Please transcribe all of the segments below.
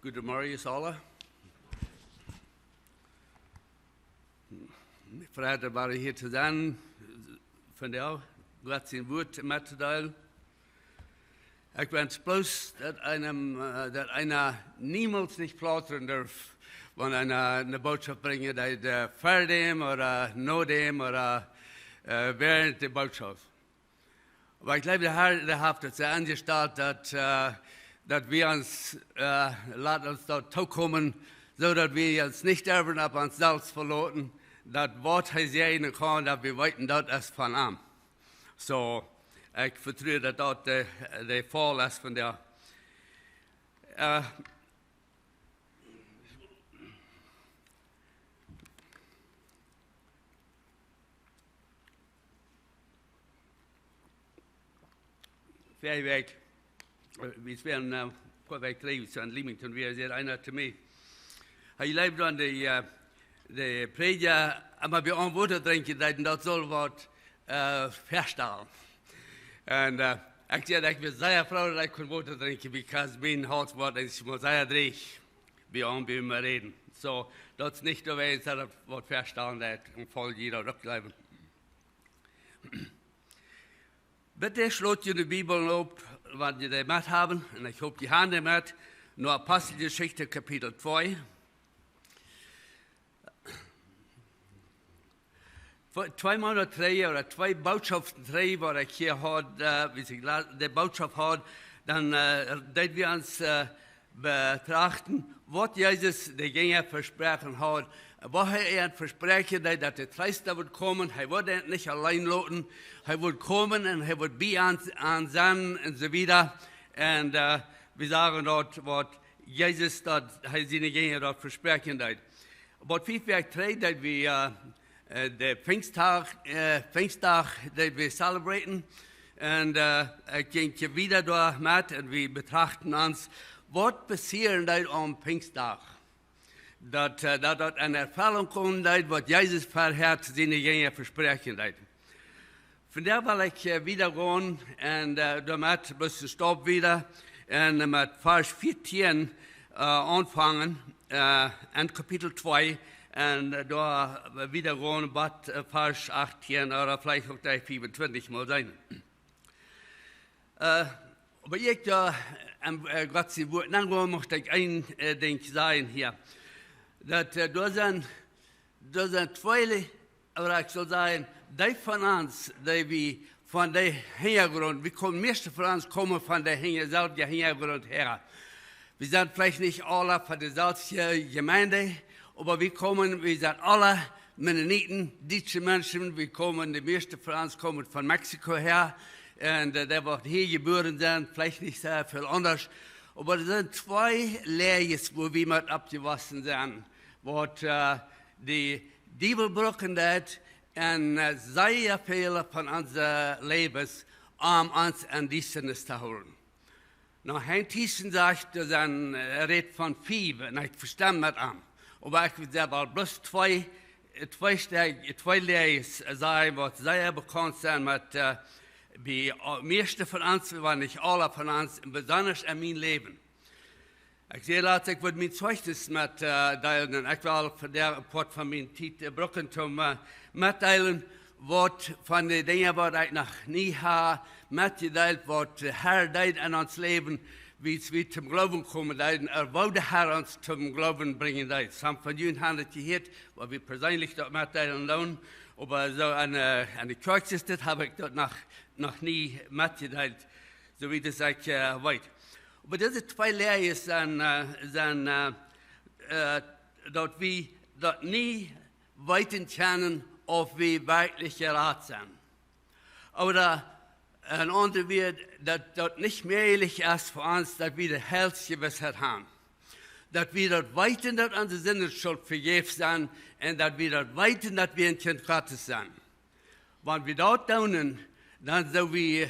Goedemorgen allen. Ik vrees dat hier te zijn van jou, Gott zijn woord met te delen. Ik wens bloß, dat einer niemals nicht plaudern darf, wenn einer eine Botschaft bringt, die vor dem oder nach dem oder während der Botschaft. Aber ich glaube, der Herr hat es angestellt, dass wir uns, lassen uns dort zukommen, so dass wir uns nicht erben, aber uns selbst verloren. Das Wort heißt ja kann, dass wir weiten dort erst von an. So, ich vertraue, dass dort der Fall ist von der. Weg. Wir werden vorweg leben, in Leamington, wie er einer zu mir. Er lebt an die Prediger, aber wir haben Wasser trinken, das soll was feststellen. Und ich sagte, ich bin sehr froh, dass ich Wasser trinken, weil mein Herz wird sehr dreig, wir haben bei ihm reden. So, das ist nicht so, dass das was feststellen und voll jeder rückbleiben. Bitte schlagt ihr die Bibel auf, was ihr da mit haben, und ich hoffe, die Hände mit, nur Apostelgeschichte, Kapitel 2. 2 Monate 3 oder 2 Botschaften 3, wo ich hier habe, wie ich die Botschaft habe, dann dass wir uns betrachten, was Jesus der Gänger versprochen hat. Woher er ein Versprechen, dass der Treister wird kommen, er wird nicht allein lassen, er wird kommen und er wird bei uns sein und so weiter. Und wir sagen dort, was Jesus dort, seine Gänger dort versprechen hat. Aber 5 Werk 3, dass wir der Pfingsttag, den wir celebraten, und ich gehe wieder durch mit und wir betrachten uns, was passiert am Pfingsttag. Dass dort eine Erfahrung kommt, was Jesus vorher zu seinen Jüngern versprechen hat. Von der will ich wieder gehen und damit bis Stopp wieder und mit Vers 14 anfangen, in Kapitel 2 und da wieder gehen, bis Vers 18 oder vielleicht auch 25 mal sein. Aber ich da Gott sei Wort nachgehen möchte ich ein Ding sagen hier. Da sind 2, oder ich soll sagen, die von uns, die wir von der Hintergrund, wir kommen, meiste von uns kommen von der selben Hintergrund her. Wir sind vielleicht nicht alle von der selben Gemeinde, aber wir sind alle Mennoniten, deutsche Menschen, die meiste von uns kommen von Mexiko her, und der wird hier geboren sind, vielleicht nicht sehr viel anders. Aber es sind 2 Lehren, wo wir mit abgewachsen sind, wo die Bibel brauchen hat und sehr viele von unserem Leben, uns an diesen zu holen. Nach ein Tischen sagt, das redet von 5, und ich verstehe mit an. Aber ich will selber bloß 2 Lehren sagen, die sehr bekannt sind mit die meisten von uns, wir waren nicht alle von uns, besonders in meinem Leben. Ich sehe, ich würde mein Zeugnis mitteilen, und ich will von der Part von meinem Titel Brückentum mitteilen, was von den Dingen, die ich noch nie habe, mitgeteilt, was der Herr teilt in uns Leben, wie wir zum Glauben kommen, wo der Herr uns zum Glauben bringen teilt. Some von Ihnen haben es gehört, was wir persönlich dort mitteilen lassen, aber so eine Kirche habe ich dort noch nie mitgeteilt, so wie das ich weiß. Aber diese 2 Lehren sind dass wir dort nie weiten können, ob wir wirklich gerat sind. Oder ein anderer wird, dass dort nicht möglich ist für uns, dass wir die Heilsgewissheit haben. Dass wir dort weiten, dass unsere Sinnesschuld vergeben sind und dass wir dort weiten, dass wir ein Kind Gottes sind. Wenn wir dort tun, dann so wie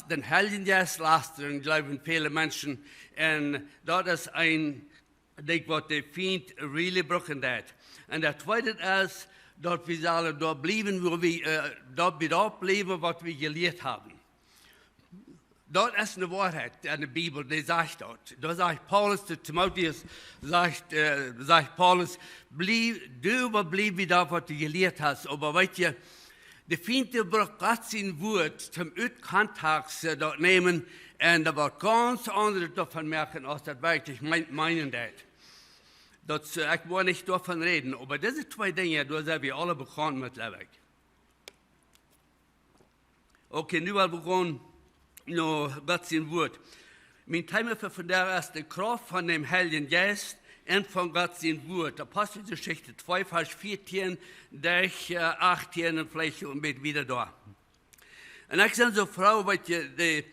den Heiligen Geist lastern, glauben viele Menschen. Und das ist ein Ding, was der Feind really brauchen hat. Und der zweite ist, dass wir sollen dort bleiben, was wir gelehrt haben. dort ist eine Wahrheit in der Bibel, die sagt dort. Da sagt Paulus zu Timotheus, sagt Paulus, du bleib wieder, was du gelehrt hast. Aber weißt du, der Feind braucht Gott sein Wort zum Utkantags dort nehmen und da wird ganz anderes davon merken, als das wirklich meinen das. Ich will nicht davon reden, aber diese zwei Dinge, da sind wir alle bekannt mittlerweile. Okay, nu al begon noch Gott sein Wort. Mein Thema für von der ist die Kraft von dem Heijen Jeist und von Gott sein Wort. Apostelgeschichte 2, Vers 14, durch 18 und vielleicht ein bisschen wieder da. Und ich bin so froh, weil die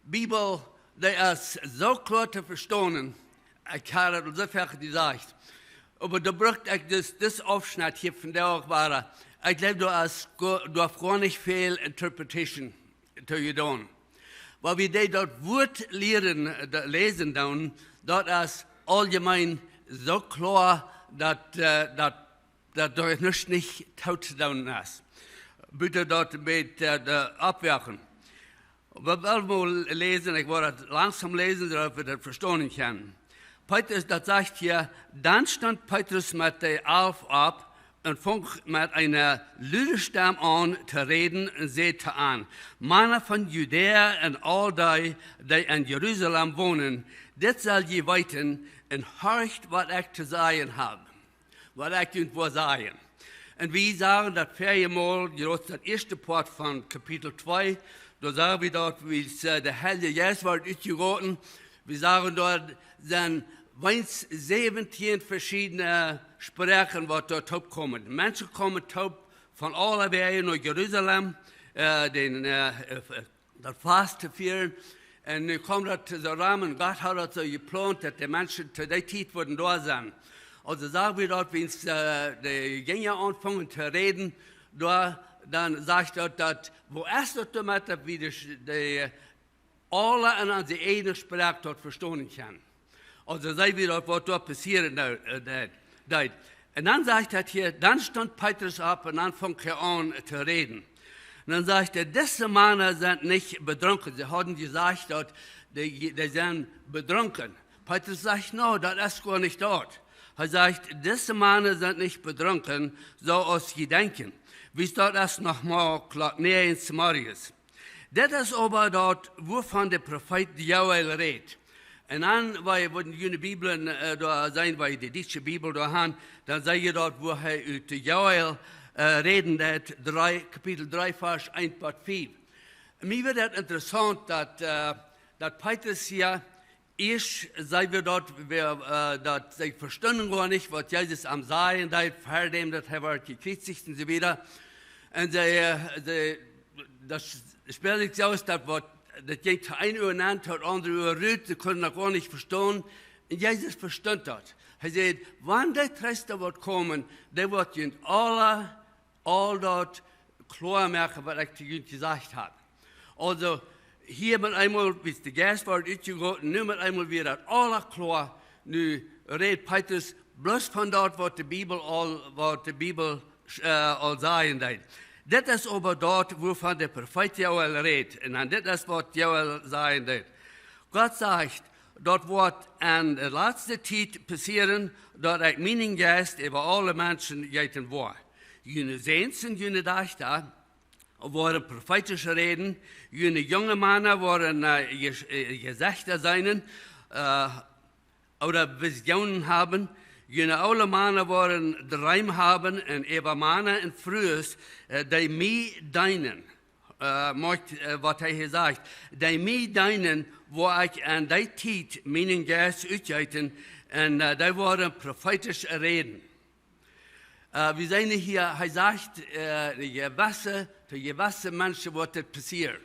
Bibel, die ist so klar zu verstehen. Ich habe das so viel gesagt. Aber da braucht ich das Aufschnitt hier von der auch war. Ich glaube, du hast gar nicht viel Interpretation zu tun. Weil wir die dort Wort lesen, dort ist allgemein so klar, dass dort nicht tot ist. Bitte dort mit abwerfen. Wir wollen mal lesen, ich werde langsam lesen, damit wir das verstehen können. Petrus, das sagt hier, dann stand Petrus mit der Alf ab, und fing mit einer Lüderstamm an zu reden und sagte an, Männer von Judäa und all die in Jerusalem wohnen, das soll je weiten und horcht, was ich zu sagen habe, was ich irgendwo sagen. Und wir sagen das viermal, das erste Part von Kapitel 2, da sagen wir dort, wie der Heilige Jeist wird ausgeraten, wir sagen dort, sind 17 verschiedene Sprachen, was dort kommen. Menschen kommen von aller Welt nach Jerusalem, das Fast zu führen. Und nu kommt das zusammen. Gott hat das so geplant, dass die Menschen zu der Zeit würden da sein. Also sagen wir dort, wenn die Gänger anfangen zu reden, dann sagt er, dass wo erst damit, wie die alle an unsere eigene Sprache dort verstehen kann. Also sei wieder, was dort passieren wird. Und dann sagt er hier, dann stand Petrus ab und dann fing er an zu reden. Und dann sagt er, diese Männer sind nicht betrunken. Sie haben gesagt, dort, die sind betrunken. Petrus sagt, no, das ist gar nicht dort. Er sagt, diese Männer sind nicht betrunken, so als sie denken. Wie es dort ist nochmal näher in Samarias. Das ist aber dort, wovon der Prophet Joel redet. Und dann, weil die Bibeln da sein, weil die deutsche Bibel da haben, dann sehe ich dort, wo er über Joel reden, Kapitel 3, Vers 1, Part 5. Mir wird es interessant, dass Petrus hier erst, sei wir dort, dass sie verstanden gar nicht, was Jesus am Sagen, da vor dem, dass er war gekriegt und so wieder. Und das spielt sich aus, dass das ging ein Uhr nannt, hat andere Uhr rührt, sie können das gar nicht verstehen. Und Jesus verstand das. Er sagt, wenn der Christen wird kommen, der wird ihnen all dort klar machen, was ich zu ihnen gesagt habe. Also, hier mit einmal, bis der Geist wird ausgegossen, nur mit einmal wird das alles klar. Nu redet Petrus bloß von dort, was die Bibel all sagen wird. Das ist aber dort, wovon der Prophet Joel redet. Und das ist, was Joel sagen wird. Gott sagt, dort wird an der letzten Zeit passieren, dass ich meinen Geist über alle Menschen gehen wird. Jene Sehens und jene Dächter werden prophetische Reden, jene junge Männer werden Gesichter sein oder Visionen haben. Jene alle Männer wollen Träume haben und über Männer und Frühes, die mir deinen, was er hier sagt, die mir deinen, wo ich an der Zeit meinen Geist ausgeiten und die wollen prophetisch reden. Wir sehen hier, er sagt, die gewisse Menschen wird das passieren.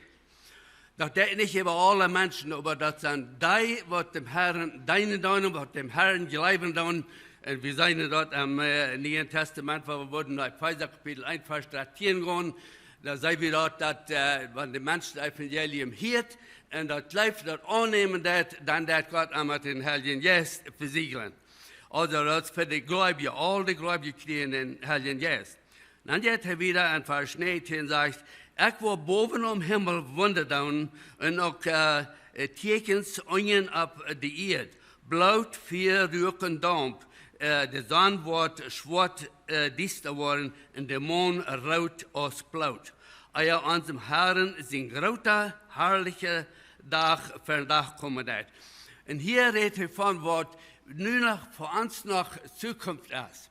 Doch das nicht über alle Menschen, aber das sind die, was dem Herrn deinen tun, was dem Herrn geleben tun. Und wir sehen dort im Neuen Testament, wo wir wurden nach Epheser Kapitel 1, Vers 13 gehen, da sehen wir dort, dass wenn die Menschen das Evangelium hört und das Leib dort annehmen, dann wird Gott einmal den Heiligen Geist versiegeln. Also das für die Gläubigen, alle die Gläubigen kriegen den Heiligen Geist. Dann geht er wieder in Vers 19 sagt, Ik wil bovenop Himmel wonder doen en ook tekens ongen op de eerd. Bloot, vuur, rook en damp. De zon wordt zwart, diester worden en de maan rood als plout. Ja, onze Herren zijn grote, herrliche dag vandaag komen uit. En hier redt hij van wat nu nog voor ons nog toekomst is.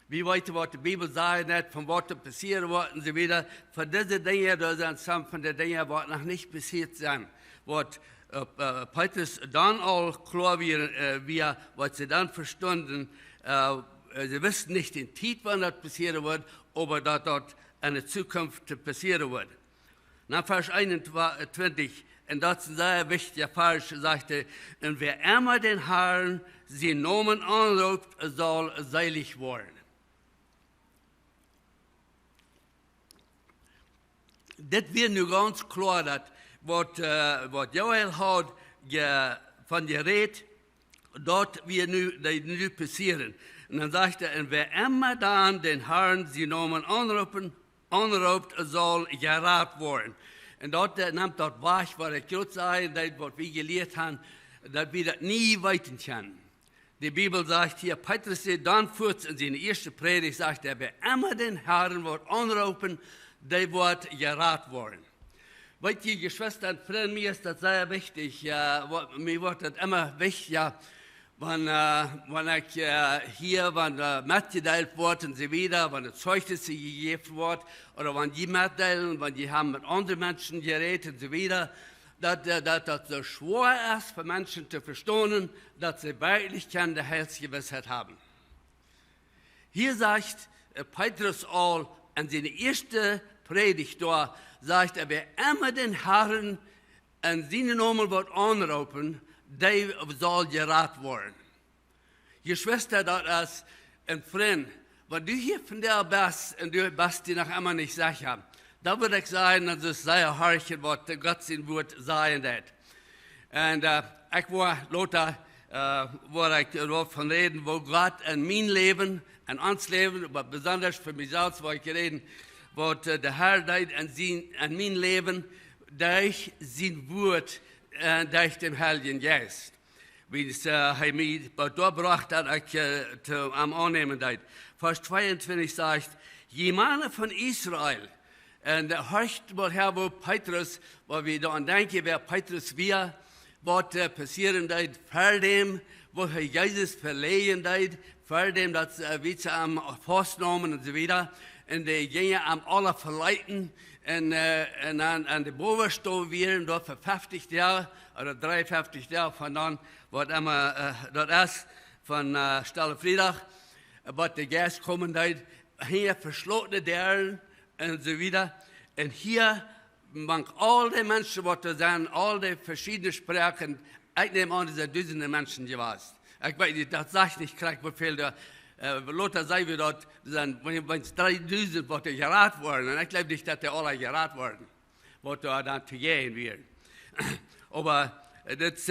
We weten wat de Bijbel zegt, net van wat er passieren wordt en zo wieder. Voor deze dingen, dat zijn some van de dingen wat nog niet passiert zijn. Wat Petrus dan al klar wir, wat ze dan verstonden. Ze wisten niet in tijd wanneer dat passieren wordt, maar dat dat in de toekomst passieren wordt. Na vers 21, en dat is een zeer wichtige vers, zegt hij, en wer immer den Herrn zijn namen aanroept, zal selig worden. Dit weer nu ganz klar, dat wat Joel had van je reed, dat weer nu passieren. En dan zegt hij, en wer immer dan den Herrn zijn namen aanroept, zal geraad worden. En dat neemt dat weg, wat ik groot zei, dat wat we geleerd hebben, dat we dat niet weten kunnen. De Bibel zegt hier, Petrus zei dan voort in zijn eerste predigt, zegt hij, wer immer den Herrn wordt aanroepen, die wordt geraad worden. Weet je, Geschwister en vrienden, mir ist das sehr wichtig. Mir wird das immer wichtig, wenn ich hier, wenn mitgeteilt wird und so wieder, wenn das Zeugnisse gegeben wird, oder wenn die mitteilen, wenn die haben mit anderen Menschen geredet und so wieder, dass das so schwer ist für Menschen zu verstehen, dass sie wirklich keine Heilsgewissheit haben. Hier sagt Petrus all in seiner ersten Predigt da, sagt er, wer immer den Herrn in seinen Namen wird anrufen, der soll geraten werden. Geschwister, das ist ein Freund, wenn du hier von der bist und du bist dir noch immer nicht sicher, da würde ich sagen, dass es sehr herrlich was Gott sein Wort sein wird. Und ich war lauter, wo ich davon reden, wo Gott in mein Leben, in uns Leben, aber besonders für mich selbst, wo ich reden, wat de Herr deed in mijn leven, durch zijn woord en durch den Heiligen Jeist. Wie hij mij doorbracht dat ik am aannemen deed. Vers 22 zegt, jemand van Israël, en de hoort wat her wo Petrus, waar we dan denken, wer Petrus weer, wat passieren deed, voor dem, wat hij Jezus verlegen deed, voor dem dat we ze am vastnamen en zo wieder. En die gingen am alle verleiten en aan de bovenstoel weer, dat voor 50 jaar, of 53 jaar vandaan, wat immer dat is, van Stille Vrijdag, wat de geest komen deed, hier versloten deuren en zo wieder. En hier, man al die mensen wat er zijn, al die verschillende spraken, ik neem aan, dat er duizenden mensen geweest. Ik weet niet, dat zeg ik niet, krijg hoeveel er. Lothar zei we dat, wenn es 3000 wat er geraten worden, en ik geloof niet dat er alle geraten worden, wat er dan te gehen wird. Aber das,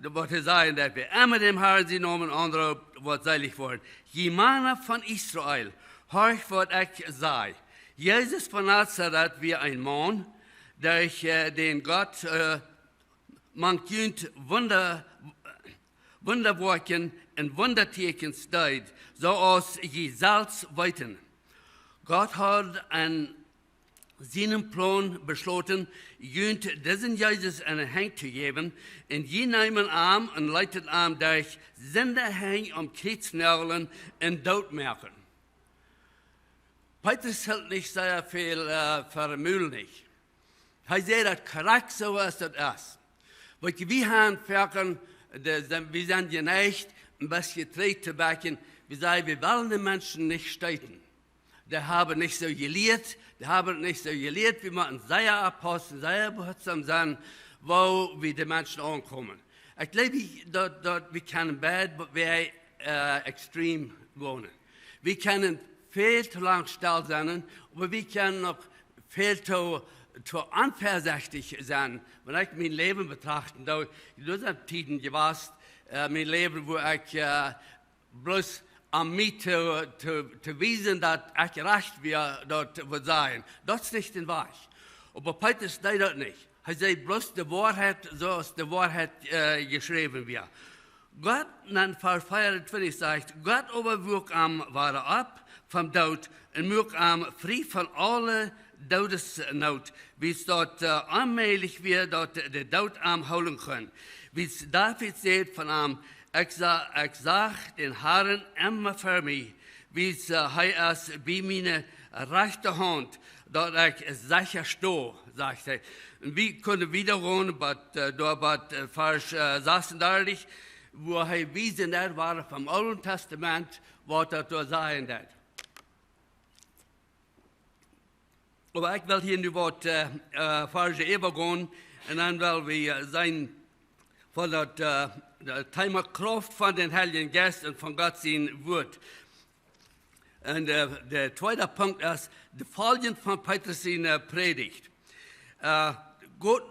wat er zei, dat we immer dem Herrn zijn namen aanroept, wat selig worden. Jemand van Israël, hoort wat ik zei. Jezus van Nazareth wie ein Mann, durch den Gott, man kunt Wunderwerken en Wundertekens deed, zoals je zelfs weten. Gott hat an seinem Plan beschlossen, jünt diesen Jesus einen Hang zu geben, und je nehmen arm und leitet arm durch Senderhang am Kriegsnörgeln und Doodmerken. Petrus hält nicht sehr viel vermüllig. Er sagt, das korrekt so ist das ist. Weil wir haben Ferken, wir sind geneigt, ein bisschen Tritt zu backen. Wir sagen, wir wollen den Menschen nicht steiten. Die haben nicht so gelehrt, wie man sehr Apostel, sehr behutsam sein, wo wir die Menschen ankommen. Ich glaube, dass wir können beide extrem wohnen. Wir können viel zu lang still sein, aber wir können auch viel zu unvorsichtig sein. Wenn ich mein Leben betrachte, da sind Zeiten gewesen, mein Leben, wo ich bloß an mich zu wiesen, dass ich recht wäre, dort wird sein. Das ist nicht den Weg. Aber Petrus sagt das nicht. Er sagt bloß die Wahrheit, so als die Wahrheit geschrieben wird. Gott, dann Vers 24 sagt, Gott aber wirkt am war ab vom Tod und wirkt am frei von aller Todesnot, wie es dort allmählich wird, dort der Tod am holen können. Wie es David sagt von am, ich sag den Herrn immer für mich, wie es heißt, bei meiner rechten Hand, dort ich sicher stehe, sagt er. Und wir können wiederholen, dort Vers 36, wo er wiesen war vom Alten Testament, was er da sagen hat. Aber ich will hier nu wat Verse übergehen und dann will wir sein von der Thema Krauft von den Heiligen Geist und von Gott sein Wort. Und der zweite Punkt ist, die Folgen von Petrus in Predigt. Gut,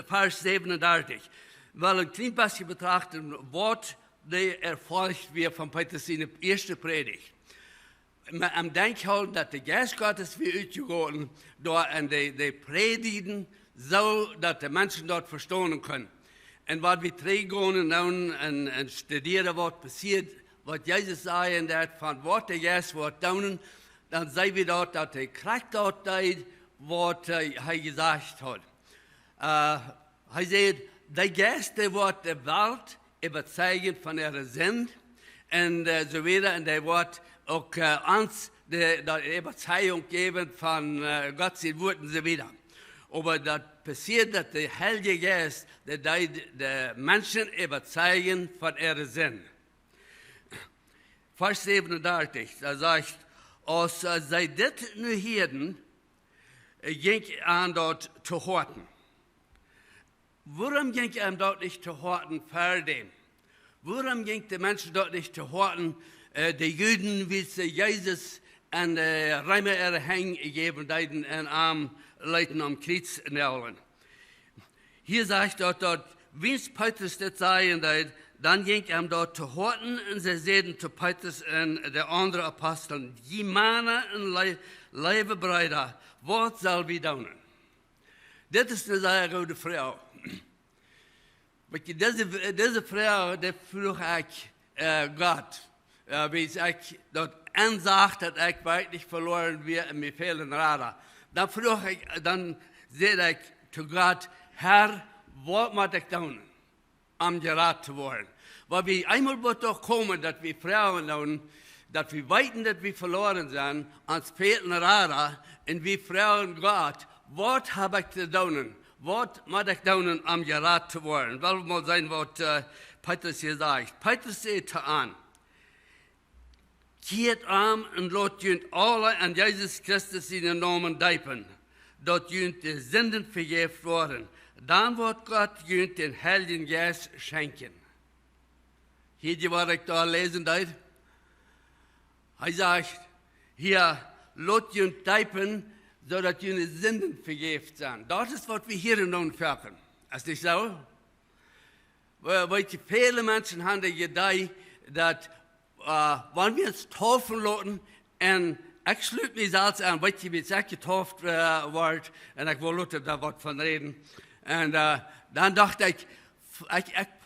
Vers 37. Weil ein klein bisschen betrachten, was der Erfolg wird von Petrus in der ersten Predigt. Am Denkhalten, dass der Geist Gottes wird ausgegossen, dort und die predigen, so dass die Menschen dort verstehen können. Und was wir trägen und studieren, was passiert, was Jesus sagt, von was der Geist wird tun, dann sehen wir dort, dass der Kraft dort tut, was er gesagt hat. Er sagt, der Geist, der wird die Welt überzeugen von ihrer Sinn und so weiter, und der wird auch uns die Überzeugung geben von Gottes Wort und so weiter. Aber das passiert, dass der Heilige Geist die Menschen überzeugen von ihrem Sinn. Vers 37, da sagt, als sei das nur Hirten, ging an dort zu horten. Warum ging er dort nicht zu horten für den? Warum ging die Menschen dort nicht zu horten? Die Juden, wie sie Jesus an der Römer erhängen gegeben, die an armen Leuten am Kreuz nageln. Hier sagt dort, wie es Petrus das sagen, dann ging er dort zu horten und sie sehen zu Petrus und der anderen Aposteln, die Männer und liebe Brüder, was soll wir tun? Das ist eine sehr gute Frau. Diese Frau, die frug ich Gott, wie ich dort ansagt, dass ich wirklich verloren wird und mir fehlen Räder. Dann sehe ich zu Gott, Herr, was muss ich tun, um gerettet zu werden? Weil wir einmal wird doch kommen, dass wir Frauen tun, dass wir weiten, dass wir verloren sind, uns fehlen Räder, und wir fragen Gott, was habe ich zu tun? Was muss ich tun, um gerettet zu werden? Weil mal sein, was Petrus hier sagt. Petrus sagt an, kehrt und lasst jünt alle an Jesus Christus in den Namen deipen, dort jünt die Sünden vergebt worden. Dann wird Gott jünt den Heiligen Geist schenken. Hier, was ich da lesen darf. Er sagt, hier, lasst jünt deipen, so dass jüne Sünden vergebt sind. Das ist, was wir hier nun führen. Ist nicht so? Weil die viele Menschen haben die Idee, dass wenn wir uns taufen lassen, und ich schließe mich selbst an, weil ich jetzt getauft werde, und ich wollte da was von reden. Und dann dachte ich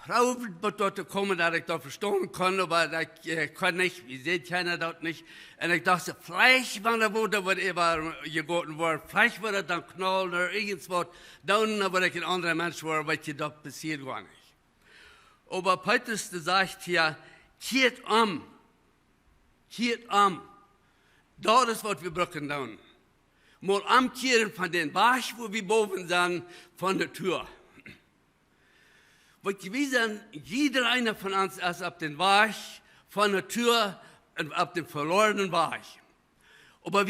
probiere dort zu kommen, dass ich da verstehen kann, aber ich kann nicht, ich sehe keiner dort nicht. Und ich dachte, vielleicht, wenn er wurde, wird er gegoten worden, vielleicht wird er dann knallen oder irgendwas, dann wird ich ein anderer Mensch werden, weil das passiert gar nicht. Aber Petrus sagt hier, kehrt um. Das ist, was wir brauchen tun. Mal umkehren von den Weg, wo wir boven sind, von der Tür. Weil wir sind, jeder einer von uns ist auf den Weg von der Tür und auf den verlorenen Weg. Aber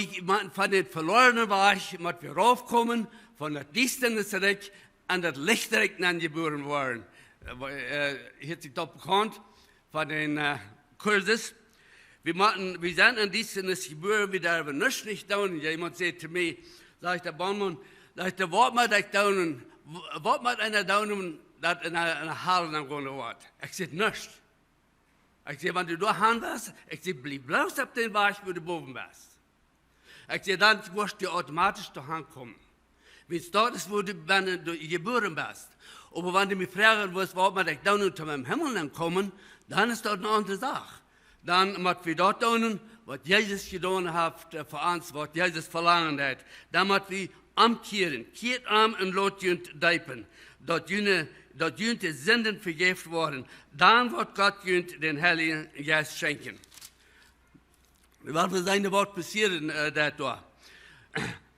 von den verlorenen Weg müssen wir raufkommen, von der Distanz zurück, an das Licht direkt angeboren worden. Hier ist das bekannt von den Kurses. Wir sind an Distanz geboren, wir dürfen nichts nicht tun. Jemand sagt zu mir, sagt der Baumann, was muss ich tun? Was muss einer tun, dass in einer Halle am Grunde wird? Ich sage, nichts. Ich sage, wenn du da handelst, ich sage, bleib bloß auf den Weg, wo du boven bist. Ich sage, dann wirst du automatisch daheim kommen. Wenn es dort ist, wo du geboren bist. Aber wenn du mich fragen wirst, warum ich da unter meinem Himmel kommen, dann ist das eine andere Sache. Dann müssen wir dort tun, was Jesus getan hat für uns, was Jesus verlangt hat. Dann müssen wir umkehren, kehrt und lasst jünt deipen, dort jünt Sünden vergeben worden. Dann wird Gott jünt den Heiligen Geist schenken. Was für seine Wort passieren da?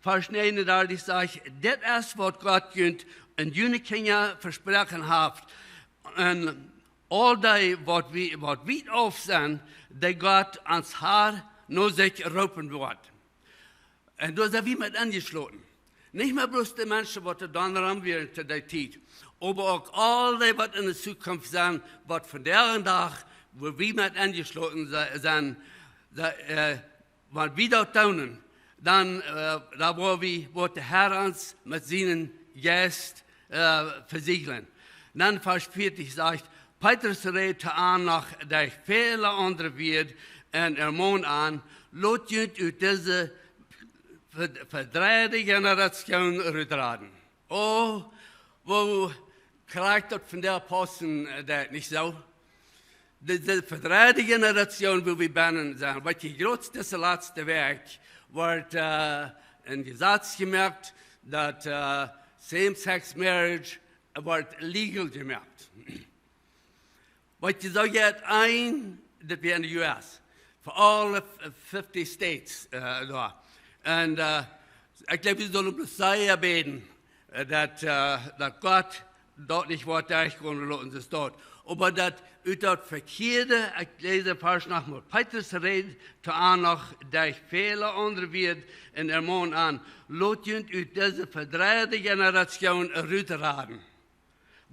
Vers 9, da ich sage, das ist, was Gott jünt und jüne Kinder versprochen hat. Und all die, was wir auf sind, die Gott ans Haar nur sich raupen wird. Und da sind wir mit angeschlossen. Nicht mehr bloß die Menschen, die dann ran werden zu der Zeit, aber auch all die, was in der Zukunft sind, was von deren Tag, wo wir mit angeschlossen sind, wenn wir dort tun, dann da wird der Herr uns mit seinen Geist versiegeln. Dann Vers 40 sagt, Petrus redet an nach der viele andere wird und ermahnt an, lasst uns aus dieser verdrehte Generation rüttraten. Oh, wo kriegt das von der Apostel das nicht so? Die verdrehte Generation, wo wir bannen sind, weil die größte letzte Werk wird ein Gesetz gemacht, dass Same-Sex-Marriage wird legal gemacht. Weil die so geht ein, dass wir in den US, für alle 50 States da. Und ich glaube, wir sollen bloß sehr beten, dass Gott dort nicht wird durchgehen lassen, das dort. Aber dass dort verkehrte, ich lese Vers nochmal, Petrus redet an noch, durch viele andere wird und ermahnt an, lasst uns aus dieser verdrehte Generation rüttraten.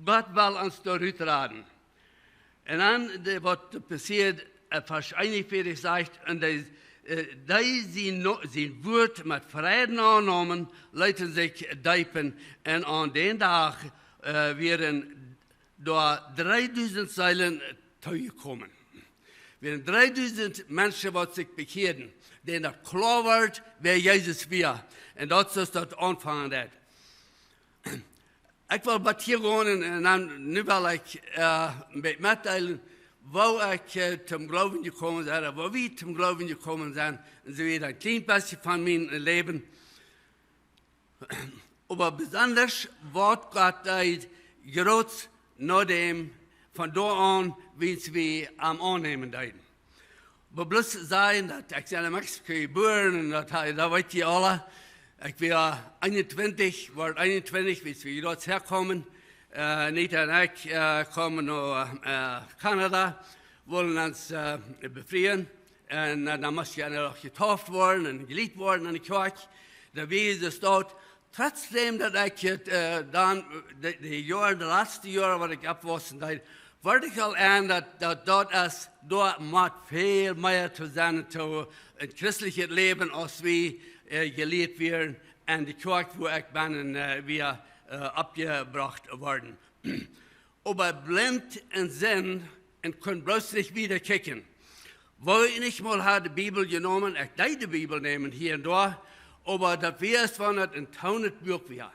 Gott will uns da rüttraten. Und dann, was passiert, Vers 41 sagt, und die sein Wort mit Frieden angenommen, leiten sich deipen, und an den Tag werden da 3000 Seilen zugekommen. Werden 3000 Menschen, die sich bekehren, denen klar wird, wer Jesus war. Und das ist das Anfangen. Ich will bei hier gehen und dann nu will ich mitteilen, wo ich zum Glauben gekommen bin, wo wir zum Glauben gekommen sind. Und so wieder ein klein bisschen von meinem Leben. Aber besonders wird Gott groß nach dem, von da an, wie wir am Annehmen deuten. Aber bloß sein, dass ich in Mexiko geboren und da weiß ihr alle, ich war 21, wie wir dort herkommen. Nita und ich kommen nach Kanada, wollen uns befreien. Und dann musste ich auch getauft worden und geliebt worden in die Kirche. Da war es dort. Trotzdem, dass ich dann die letzten Jahre, was ich abwasser habe, wollte ich auch an, dass dort mit viel mehr zu sein, zu ein christliches Leben, als wir gelehrt werden, und die Kirche, wo ich bin, wir abgebracht worden. Aber blind und Sinn und können bloß nicht wieder kicken. Wo ich nicht mal die Bibel genommen, ich darf die Bibel nehmen hier und da, aber das wäre es, wenn es ein taunet Buch wäre.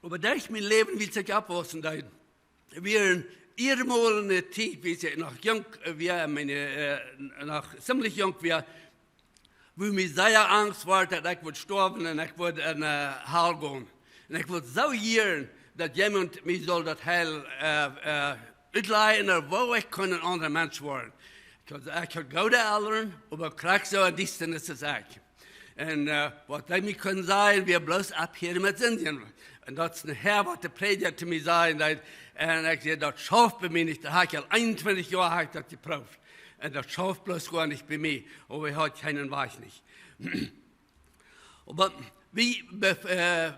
Aber durch mein Leben will sich abwassen, wir einmal in der Zeit, wie ich noch jung war, noch ziemlich jung war, wo mir sehr Angst war, dass ich sterben und ich würde in Hell gehen. Und ich würde so hören, dass jemand mir soll das Heil uitleihen, wo ich ein anderer Mensch werden. Ich kann gute Eltern, aber krieg so ein Dienstnis als ich. Und was ich mir können sagen, wir bloß ab hier mit Indien. Und das ist nachher, was der Prediger zu mir sagen, und ich sage, das schafft bei mir nicht. Da habe ich 21 Jahre das geprüft. Und das schafft bloß gar nicht bei mir. Aber ich habe keinen Weich nicht. Aber wir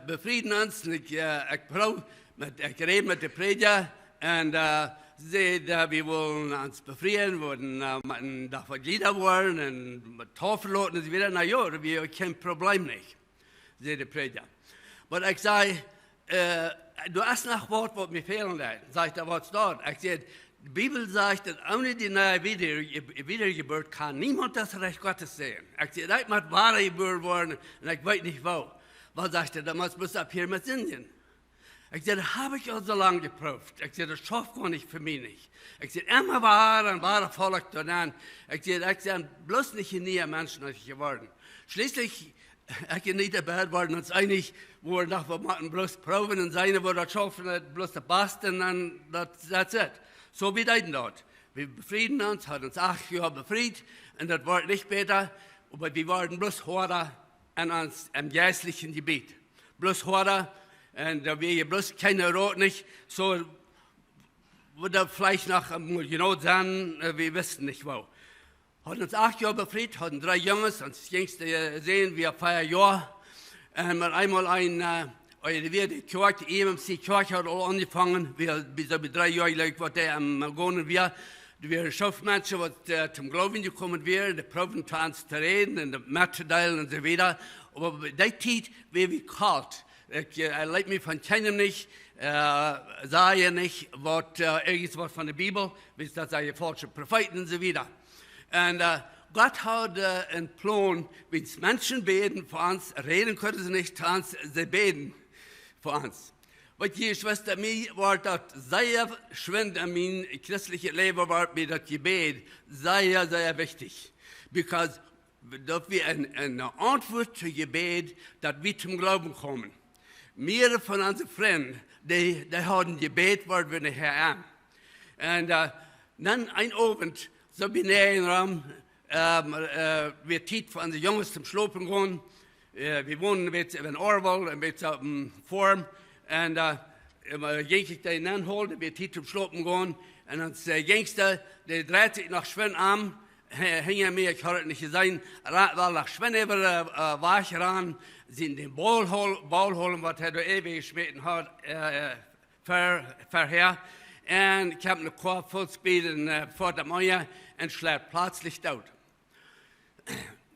befrieden uns. Ich rede mit dem Prediger und wir wollen uns befreien, wollen davon Glieder wollen und mit Tafel lassen und so weiter. Na ja, wir haben kein Problem nicht, sagt der Prediger. Aber ich sage, du hast noch Wort, was mir fehlen hat. Sagt er, was dort? Ich sage, Die Bibel sagt, dass ohne die neue Wiedergeburt kann niemand das Reich Gottes sehen. Ich sage, ich muss wahre Geburt worden und ich weiß nicht wo. Was sagt er, da muss bloß ab hier mit Indien. Ich sage, das habe ich auch so lange geprüft. Ich sage, das schafft man nicht für mich nicht. Ich sage, immer wahre Volk dann. Ich sage, bloß nicht nie Menschen geworden. Schließlich, ich bin nicht dabei worden, uns einig, wo wir nach bloß proben und seine, wo das schaffen, bloß der Basten, dann that's it. So wie dein dort. Wir befrieden uns, hat uns 8 Jahre befriedet und das war nicht besser, aber wir waren bloß Horder an uns im geistlichen Gebiet. Bloß Horder. Und da wir bloß keine Rot nicht, so würde vielleicht nach genau sein, wir wissen nicht wo. Hat uns 8 Jahre befreit, hatten 3 Jungs, uns jüngste sehen wir 4 Jahre. Und einmal die Kirche, die EMC Kirche hat auch angefangen, wir bis 3 Jahre lang war der am Gonen wir Schaufmenschen, was zum Glauben gekommen wären, die Proben zu uns zu reden und die Mathe teilen und so weiter. Aber bei der Zeit war wir kalt. Ich leite mich von keinem nicht, sah ja nicht, irgendwas von der Bibel, bis das sei falsche Propheten und so weiter. Und Gott hat einen Plan, wenn Menschen beten für uns, reden können sie nicht zu uns, sie beten für uns. Weil die Schwester, mir war das sehr schwindend an mein christliches Leben, war mir das Gebet sehr, sehr wichtig. Because dass wir eine Antwort zu Gebet, dass wir zum Glauben kommen. Mehrere von unseren Freunden, die haben Gebet, was wir nicht hören. Und dann ein Abend, so bin ich im Raum, wir Zeit für unsere Jungs zum Schlafen gehen. Wir wohnen jetzt in Orwell, ein bisschen auf dem Forum. Und ging ich da hinholen, wir Zeit zum Schlafen gehen. Und dann Jüngste, der dreht sich nach Schwinn an, hing mir, ich habe es nicht gesehen, war nach Schwinn über war ich ran, sind den Ball holen, was er da ewig geschmitten hat, vorher. Und ich habe eine Korb Fullspeed und vor der Mauer und schlägt plötzlich tot.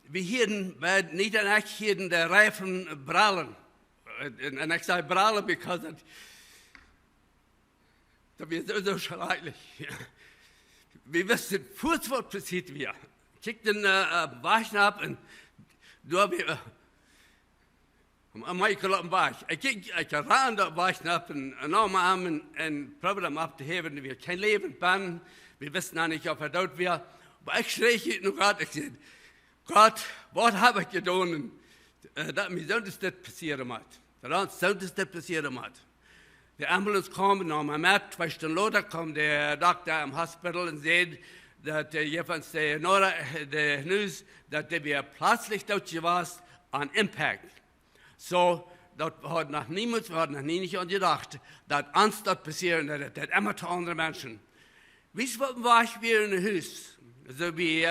Wir hielten, nicht an ich hielten der Reifen brallen. Und ich sage brallen, because das wird so schrecklich. Wir wissen, was passiert wir. Ich krieg den Wagen ab und da habe ich Michael auf dem Wagen. Ich ran da Wagen ab und nahm an und probierte ihn abzuheben. Wir kein Leben bannen. Wir wissen auch nicht, ob tot wäre. Aber ich schrie nur Gott. Ich sagte, Gott, was habe ich getan, dass mir so das passieren hat. Dass so das passieren hat. Die Ambulance kam, nahm ihn mit, 2 Stunden später kam der Doktor im Hospital und sagte, dass jedenfalls der News, dass wir plötzlich tot war an Impact. So, das hat noch niemand, wir hatten noch nie nicht gedacht, dass uns das passieren, dass immer zu anderen Menschen. Wisst ihr, war ich wieder in einem Haus, so wie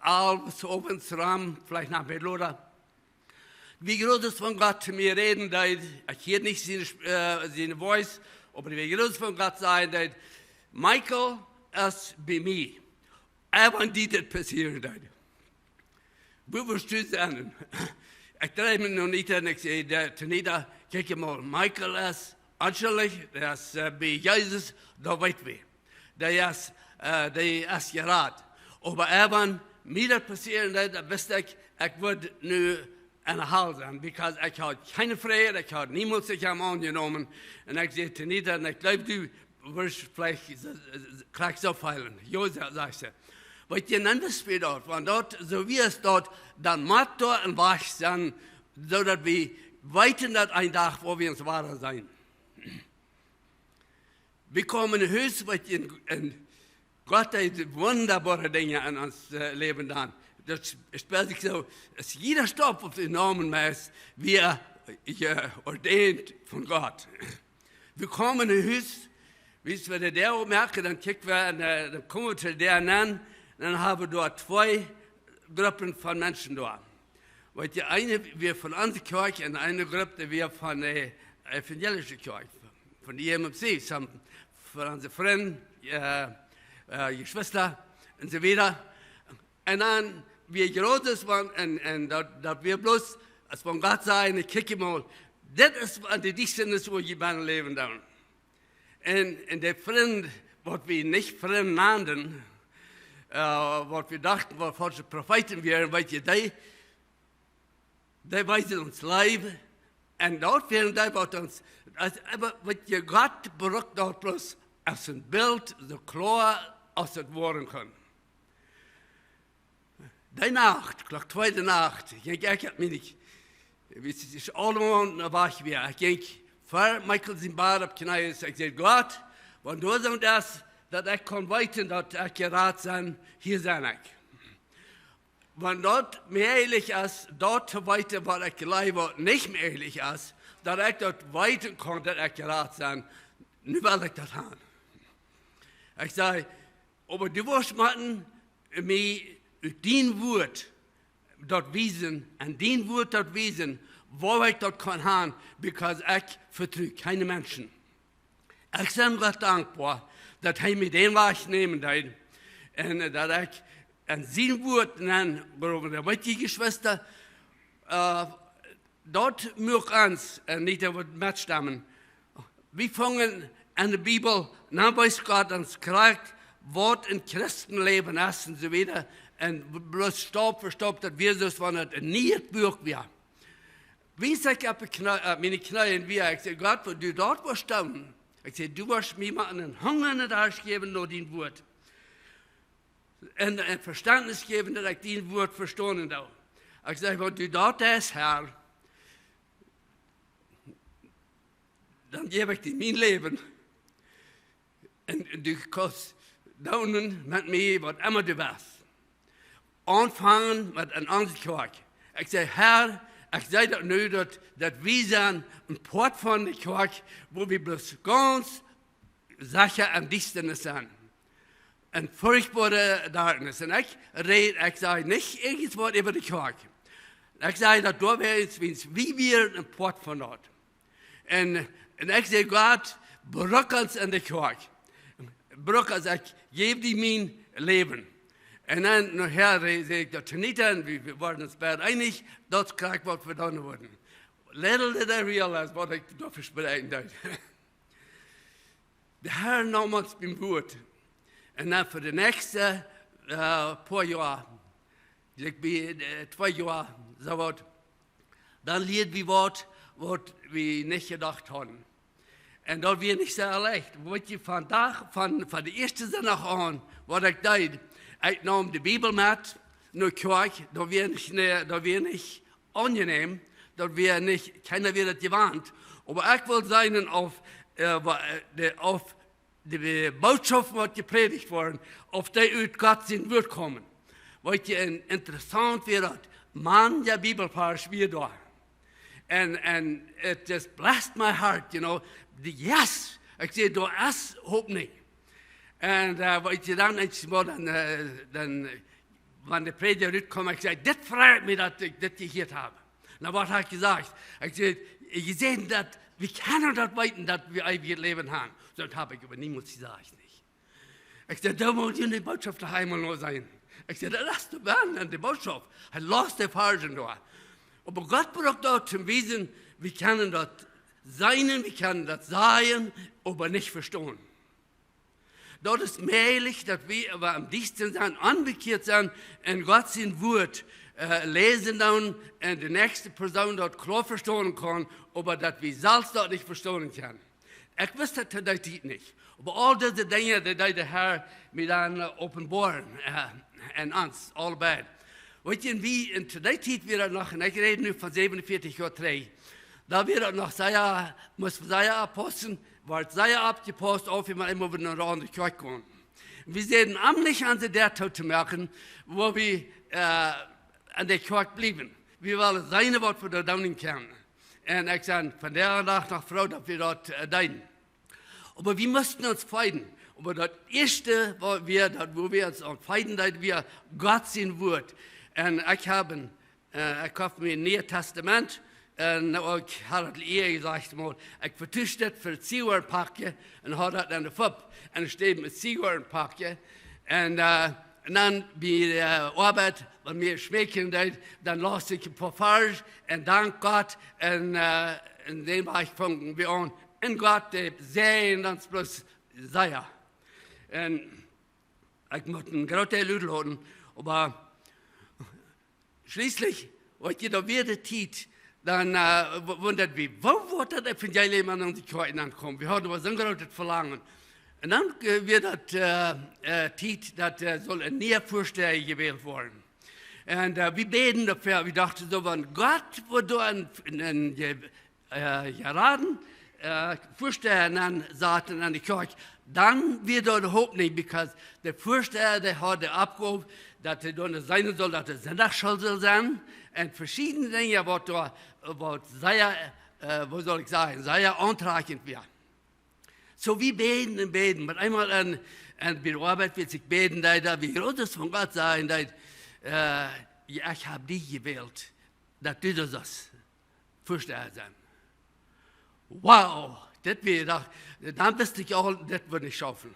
abends, abends, vielleicht nach Beloda. Wie groß ist von Gott zu mir reden, dass ich hier nicht seine Voice, aber wie groß von Gott sein, dass Michael ist bei mir. Aber die das passieren. Wo wirst du sagen? Ich drehe mich noch nicht an, ich sage, Tanita, guck mal, Michael ist anschaulich, der ist bei Jesus, da weit wir. Der ist gerät. Aber mir das passieren, da wüsste ich würde nur eine Halt sein, because ich hatte keine Freiheit, ich hatte niemals sich angenommen. Und ich sagte, Tanita, ich glaube, du wirst vielleicht kriegst aufheilen. Ja, sagst du. Weil die anderen spielt dort, wenn dort, so wie es dort, dann macht dort ein Wach sein, so dass wir weiten das ein Tag, wo wir uns wahr sein. Wir kommen in Höchst, weil Gott hat wunderbare Dinge an uns Leben dann. Das spielt sich so, dass jeder Stopp auf den Namen ist, wie ordiniert von Gott. Wir kommen in Höchst, wie wir der merken, dann dann kommen wir zu der an, dann haben wir dort 2 Gruppen von Menschen da. Weil die eine, wir von unserer Kirche, und eine Gruppe, wir von der evangelischen Kirche, von der EMC, von unseren Freunden, Geschwister und so weiter. Und dann, wir groß waren, und dass wir bloß, als von Gott sagen, ich kicke mal, das ist die Dichtnis, wo ich mein Leben da. Und der Freund, was wir nicht fremd nannten, was wir dachten, was falsche Propheten wären, weil die weisen uns Leib, und dort werden die, was uns, aber was Gott braucht dort bloß als ein Bild, so klar als es worden kann. Die Nacht, gleich zweite Nacht, ich habe mich nicht, es ist allemaal, da war ich wieder, ich ging vor Michael sein Bad ab Kneies, ich sagte, Gott, wenn du so das, dass ich kann weiten, dass ich gerat sein, hier sein ich. Wenn dort mehr ehrlich ist, dort zu weiten, was ich gleich war, nicht mehr ehrlich ist, dass ich dort weiten kann, dass ich gerat sein, nicht will ich das haben. Ich sage, aber du wirst machen, mir dein Wort dort wiesen, an dein Wort dort wiesen, wo ich dort kann haben, because ich vertraue keine Menschen. Ich bin Gott dankbar, dass er mir den Weg nehmen darf, und dass ich an sein Wort nennen, damit die Geschwister dort mög uns nicht mitstammen. Wir fangen an der Bibel, dann weiß Gott uns gesagt, was im Christenleben ist und so weiter, und bloß Stopp für Stopp, dass wir so von ein nicht Buch wäre. Wie sag ich meine Knie, wie ich sage, Gott, wo du dort warst standen, ich sage, du wirst mir mal einen Hunger in den Arsch geben, nur dein Wort. Und ein Verständnis geben, dass ich dein Wort verstehen darf. Ich sage, wenn du dort bist, Herr, dann gebe ich dir mein Leben. Und du kannst daunen mit mir, was immer du bist. Anfangen mit einem Ansichtwerk. Ich sage, Herr, ich sage das nur, dass wir sind ein Port von der Kirche, wo wir bloß ganz sicher am dichten sind. Ein furchtbare Darkness. Und ich sage nicht irgendwas über die Kirche. Ich sage, dass da wäre es, wie wir ein Port von dort. Und ich sage, Gott, brück uns in der Kirche. Brück uns, ich gebe dir mein Leben. Und dann nachher sage ich, das Tanita, wir waren uns beide einig, das kriegt, was wir dann wurden. Little did I realize, was ich da versprechen darf. Der Herr nahm uns beim Wort. Und dann für die nächsten paar Jahre, ich bin 2 Jahre, so was, dann lied wir was wir nicht gedacht haben. Und da wir nicht sehr leicht. Von der ersten Sonntag an, was ich deed, ich nahm die Bibel mit, nur Kirche, da wir nicht angenehm, da wir nicht, keiner wird gewarnt. Aber ich will sein auf die Botschaften, die gepredigt wurden, auf die Gott sein wird kommen. Weil interessant wird, man, der Bibelpaar wie da. And it just blessed my heart, you know. Yes, ich sehe, da ist Hoffnung. Und weil ich dann wenn der Prediger rüberkommt, ich sage, das freut mich, dass ich das gehört habe. Und was hat er gesagt? Ich sage, ich sehe, dass wir können das weiten, dass wir ein Leben haben. So habe ich aber niemals gesagt, nicht. Ich sage, da muss die Botschaft daheim noch sein. Ich sage, lass du werden an die Botschaft. Er lässt die Fargen da. Aber Gott braucht dort zum Wissen, wir können dort sein, wir können das sein, aber nicht verstehen. Dort ist möglich, dass wir aber am dichten sind, anbekehrt sind und Gott sein Wort lesen dann und die nächste Person dort klar verstehen kann, aber dass wir selbst dort nicht verstehen können. Ich wusste das nicht. Aber all diese Dinge, die der Herr mir dann offenbaren und uns, all bad. Weet je, wie in der Zeit wieder noch, und ich rede nu von 47 Jahren 3, da wird noch muss Aposteln, weil sehr abgepost auf, wie man immer wieder in eine andere Kirche gehen. Wir sehen am nicht an der Tod zu merken, wo wir an der Kirche blieben. Wir wollen seine Wort für die Daunen kennen. Und ich sage, von der Nacht nach Frau, dass wir dort deinen. Aber wir mussten uns feiden. Aber das Erste, wo wir uns feiden, dass wir Gott sein Wort. Und ich habe mir ein Neues Testament, und ich habe es eher gesagt, ich vertusche das für 10 Uhr packen und habe das an der Fupp. Und es steht mit 10 Uhr packen. Und dann bei der Arbeit, wenn wir schmecken, dann lasse ich ein paar Farge und dank Gott. Und den Bereich fangen wir an. Und Gott, der sehen uns bloß sehr. En ich musste einen großen Leute laden, aber schließlich, als ich da wieder tiet, dann wundert wie, wo wird das Evangelium an unsere Kirchen ankommen? Wir hatten aber so ein großes Verlangen. Und dann wird das tiet, dass soll ein Nährvorsteher gewählt werden. Und wir beten dafür, wir dachten so, wenn Gott würde einen geraden Vorsteher an die Kirche, dann wird er Hoffnung, weil der Vorsteher, der hat die Abgabe, dass er dann sein soll, dass er Sonntagsschule soll sein, und verschiedene Dinge, was sehr antragend wird. So wir beten und beten, mit einmal an der Arbeit wird sich beten, da wie groß es von Gott sein, ich habe dich gewählt, dass du das Vorsteher sein. Wow, das wäre dann wüsste ich auch, das würde ich schaffen.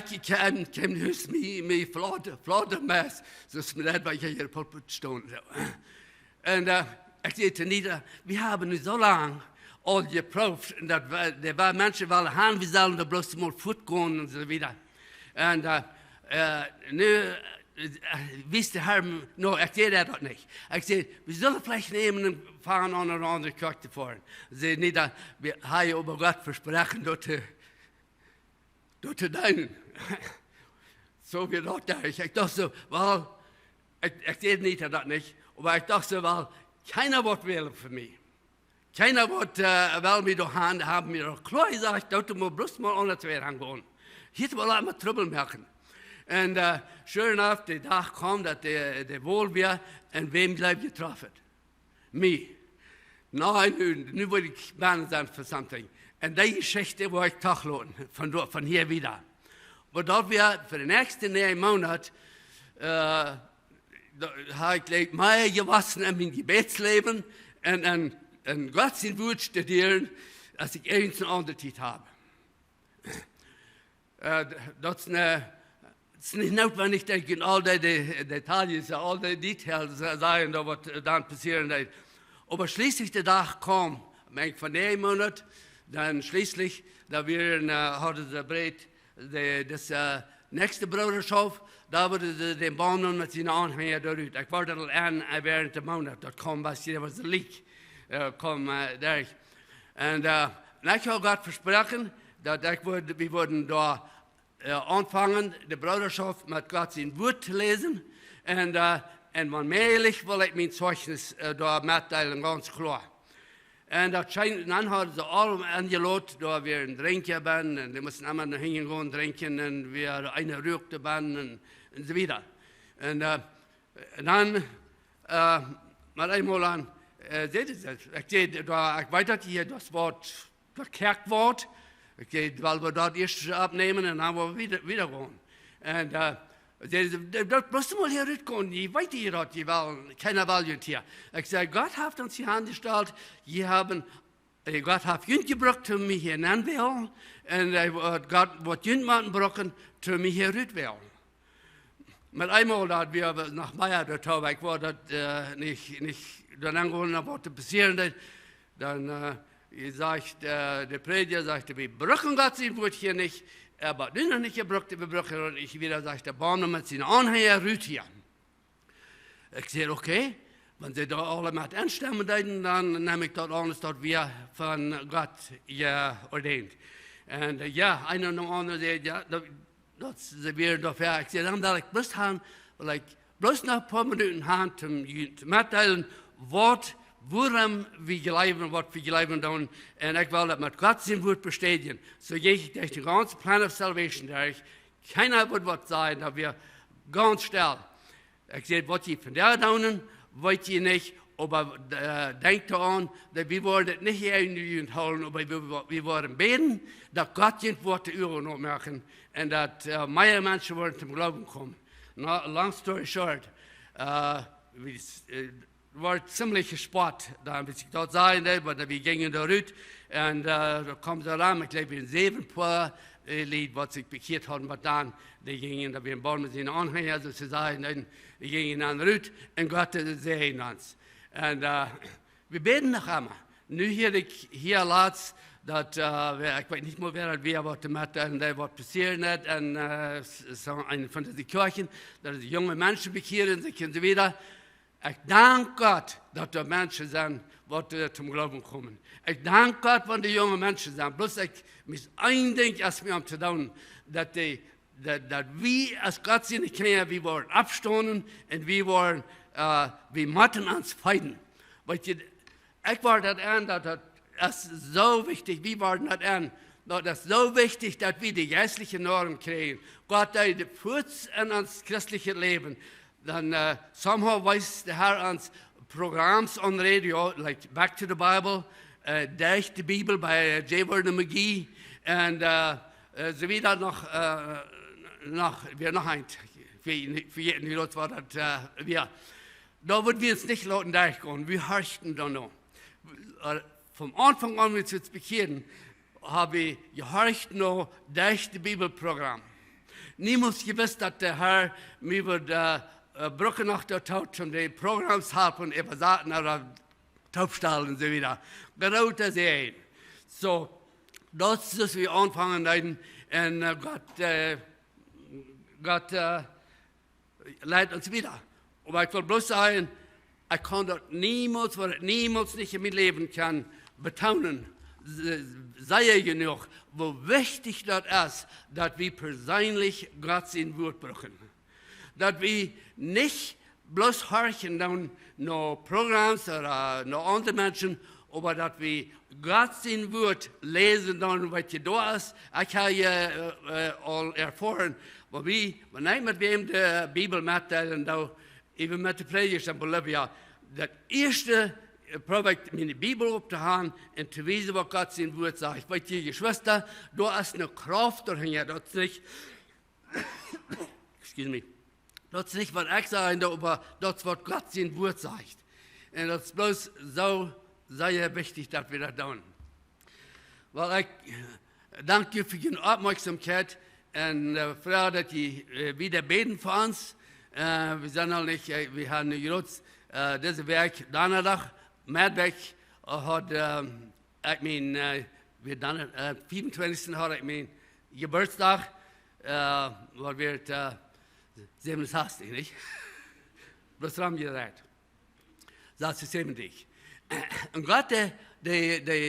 Ich kann höchstens mich flotte, so ist mir das, weil ich hier in der Pulpit stehe. Und ich sehe nieder, wir haben nicht so lange all geprüft, und da waren Menschen, die haben, wir sollen da bloß mal fortgehen und so weiter. Und nu, wisst ihr, Herr, no, ich sehe das nicht. Ich sehe, wir sollen vielleicht nehmen und fahren an eine andere Kirche fahren. Ich sehe nicht, wir haben über Gott versprechen, dort deinen. So wie dort da. Ich dachte so, weil, ich sehe nicht, das nicht, aber ich dachte so, weil keiner wird wählen für mich. Keiner wird, weil wir da haben wir doch klar gesagt, dort muss bloß mal anders angehen. Hier will er immer Trouble machen. Und schön auf, der Tag kam, dass der wohl wäre, und wem bleibt getroffen? Mich. Nein, nu will ich bannen sein für something. Und die Geschichte war ich tachladen, von hier wieder. Aber dort wir für den nächsten 9 Monat, habe ich mehr gewassen in mein Gebetsleben und Gott sein Wort studieren, als ich irgendeinen anderen Titel habe. Das ist nicht notwendig, dass ich in all die Details, all die Details sagen, was dann passieren wird. Aber schließlich der Tag kam, von 9 Monaten, dann schließlich, da wir hatten sie bereit, das nächste Bruderschaft, da wurde den Bahn mit seinen Anhängern durch. Ich war dann an während der Monat, dort kam was ein Licht, kam durch. Und ich habe Gott versprochen, dass wir würden da anfangen, die Bruderschaft mit Gott sein Wort zu lesen. Und manmählich will ich mein Zeugnis da mitteilen, ganz klar. Und dann haben sie alle angeladen, da wir ein Trinker waren, und die mussten immer noch hingehen und trinken, und wir eine Rügte waren, und so weiter. Und dann, mal einmal an, seht ihr das? Ich weiß hier das Wort, das Kerkwort, weil wir dort erst abnehmen, und dann haben wir wieder gehen. Und dort musst du mal hier rübergehen, ich weiß hier dort, keiner will hier. Ich sage, Gott hat uns die Hand gestellt, Gott hat uns gebracht, um mich hier hinanzuwählen, und Gott wird jemanden brauchen, um mich hier rüberzuwählen. Mit einmal, da wir nach Meier dort haben, ich war dort nicht dann angeholt, was passieren, dann sagt der Prediger, sagte, wir brauchen Gott sein Wort hier nicht, aber du noch nicht gebraucht, wir brauchen, und ich wieder sagte, der Bahn mit seinen Anhängern rührt hier. Ich sage, okay, wenn sie da alle mit anstimmen, dann nehme ich das alles, das wir von Gott ordained. Und ja, einer und andere sagt, ja, das wäre dafür. Ich sage, dann will ich bloß haben, weil ich bloß noch ein paar Minuten haben, zum mitteilen, woran wir glauben, was wir glauben tun. Und ich will das mit Gott sein Wort bestätigen. So gehe ich durch den ganzen Plan of Salvation durch. Keiner wird was sagen, da wir ganz still. Ich sage, was ihr von der tun, wollt ihr nicht, aber denkt daran, dass wir wollen das nicht hier in die Jugend holen, aber wir wollen beten, dass Gott ein Wort über noch machen und dass mehr Menschen wollen zum Glauben kommen. Long story short, war ziemlich gespart, da bis ich dort sein, aber wir gingen da rüt und da kommen sie ran, ich glaube, in 7 paar Lied, was sich bekehrt haben, was dann, die gingen, da wir im Baum mit seinen Anhängern sozusagen, dann gingen an rüt und Gott sehen uns. Und wir beten noch einmal. nu hier ik hier laatst dat, ik weet niet meer wer het weer wat met en wat passiert net en zo een van de kerken, dat de jonge mensen bekeren zich en zo weer. Ik dank God dat er mensen zijn wat zum Glauben komen. Ik dank God van de jonge mensen zijn. Bloß ik mis één ding als me om te doen, dat we als Gottzienige kinderen, we worden afstonden en we moeten ons feiden. Weet je, ik word dat aan, dat is zo wichtig, we worden dat aan. Dat is zo wichtig dat we de geistliche Norm krijgen. God heeft de voets in ons christelijke leven. Dan somehow wijst de Heer ons programma's on radio, like Back to the Bible, Durch de Bibel bij J. Vernon McGee, en zo wie dat weer nog een, vergeten niet wat dat weer. Da würden wir uns nicht lauten durchgehen, wir horchten da noch. Vom Anfang an, als wir uns bekehren, habe ich gehorcht noch durch das Bibelprogramm. Niemals gewusst, dass der Herr mir wird Brücke nach der Tod und die Programms helfen, übersaten oder Taubstall und so wieder. Genau das ist. So, das ist, was wir anfangen werden. Und Gott leitet uns wieder. Aber ich will bloß sagen, ich kann das niemals, was ich niemals nicht in meinem Leben kann, betonen, sei genug, wo wichtig das ist, dass wir persönlich Gott sein Wort brauchen. Dass wir nicht bloß horchen dann noch Programms oder noch andere Menschen, aber dass wir Gott sein Wort lesen, dann, was hier da ist. Ich habe ja all erfahren, wenn ich mit wem die Bibel mitteilen, da even met de predikers in Bolivia, dat eerste probeer ik mijn Bibel op te halen en te wijzen wat God zijn woord zegt. Weet je, Geschwister, daar is een Krauft doorheen. Dat is niet, excuse me, dat is niet wat ik zeg, maar dat is wat God zijn woord zegt. En dat is bloß zo sehr wichtig, dat we dat doen. Wel, ik dank je voor je opmerkzaamheid en vraag dat je wieder beten voor ons. Wir sind noch nicht, wir haben jetzt dieses Werk donderdag, Maandag hat, wir dann 25. hat ich mein Geburtstag, was wird 67, nicht? Was haben wir gesagt? 76. Und Gott, der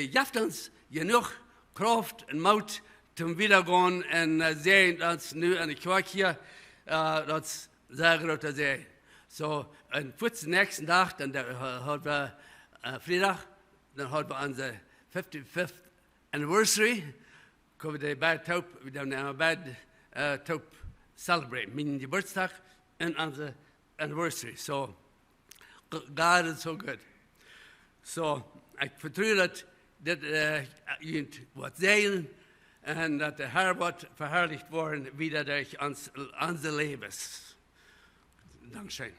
gibt uns genug Kraft und Mut zum Wiedergehen und sehen uns nu in der Kirche hier, das sagen wir das. So, und für den nächsten Tag, dann haben wir Freitag, dann haben wir unsere 55th Anniversary, können wir bei Taub, wir dann bei Taub celebrate, meinen Geburtstag und unsere Anniversary. So, God is so good. So, ich vertraue, dass jemand was sehen und dass der Herr wird verherrlicht worden, wieder durch unser Leben. Dankeschön.